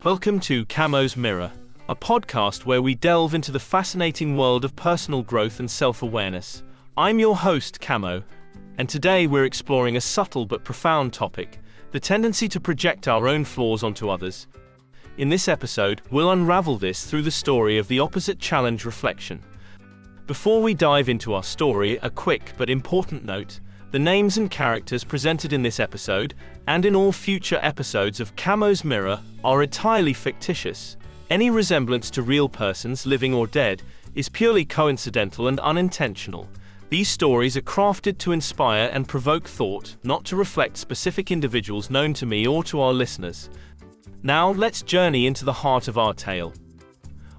Welcome to Camo's Mirror, a podcast where we delve into the fascinating world of personal growth and self-awareness. I'm your host, Camo, and today we're exploring a subtle but profound topic, the tendency to project our own flaws onto others. In this episode, we'll unravel this through the story of the opposite challenge reflection. Before we dive into our story, a quick but important note. The names and characters presented in this episode, and in all future episodes of Camo's Mirror, are entirely fictitious. Any resemblance to real persons, living or dead, is purely coincidental and unintentional. These stories are crafted to inspire and provoke thought, not to reflect specific individuals known to me or to our listeners. Now, let's journey into the heart of our tale.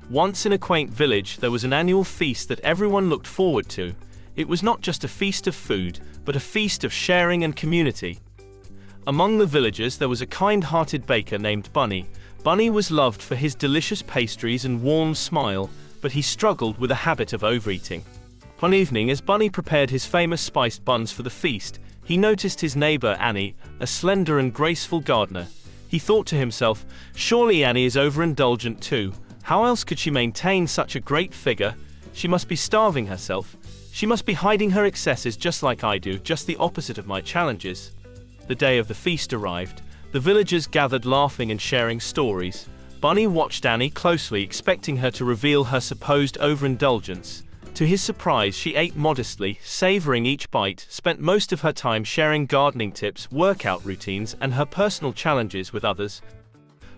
Once in a quaint village, there was an annual feast that everyone looked forward to. It was not just a feast of food, but a feast of sharing and community. Among the villagers there was a kind-hearted baker named Bunny. Bunny was loved for his delicious pastries and warm smile, but he struggled with a habit of overeating. One evening, as Bunny prepared his famous spiced buns for the feast, he noticed his neighbor Annie, a slender and graceful gardener. He thought to himself, surely Annie is overindulgent too. How else could she maintain such a great figure? She must be starving herself. She must be hiding her excesses just like I do, just the opposite of my challenges. The day of the feast arrived. The villagers gathered laughing and sharing stories. Bunny watched Annie closely, expecting her to reveal her supposed overindulgence. To his surprise, she ate modestly, savoring each bite, spent most of her time sharing gardening tips, workout routines, and her personal challenges with others.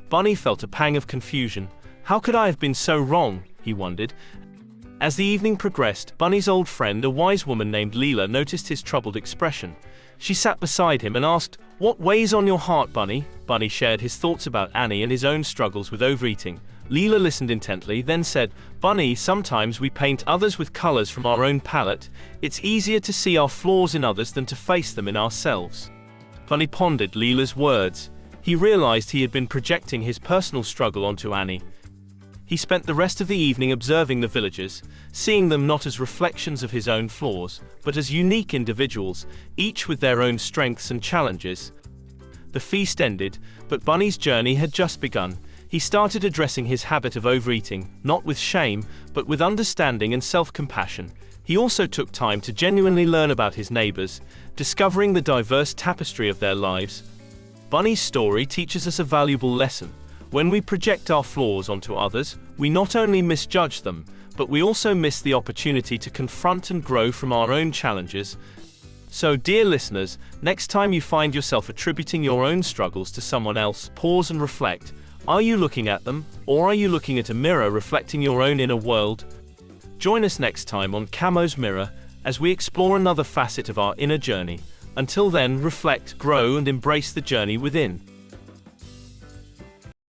Bunny felt a pang of confusion. How could I have been so wrong? He wondered. As the evening progressed, Bunny's old friend, a wise woman named Leela, noticed his troubled expression. She sat beside him and asked, "What weighs on your heart, Bunny?" Bunny shared his thoughts about Annie and his own struggles with overeating. Leela listened intently, then said, "Bunny, sometimes we paint others with colors from our own palette. It's easier to see our flaws in others than to face them in ourselves." Bunny pondered Leela's words. He realized he had been projecting his personal struggle onto Annie. He spent the rest of the evening observing the villagers, seeing them not as reflections of his own flaws, but as unique individuals, each with their own strengths and challenges. The feast ended, but Bunny's journey had just begun. He started addressing his habit of overeating, not with shame, but with understanding and self-compassion. He also took time to genuinely learn about his neighbors, discovering the diverse tapestry of their lives. Bunny's story teaches us a valuable lesson. When we project our flaws onto others, we not only misjudge them, but we also miss the opportunity to confront and grow from our own challenges. So, dear listeners, next time you find yourself attributing your own struggles to someone else, pause and reflect. Are you looking at them, or are you looking at a mirror reflecting your own inner world? Join us next time on Camo's Mirror as we explore another facet of our inner journey. Until then, reflect, grow, and embrace the journey within.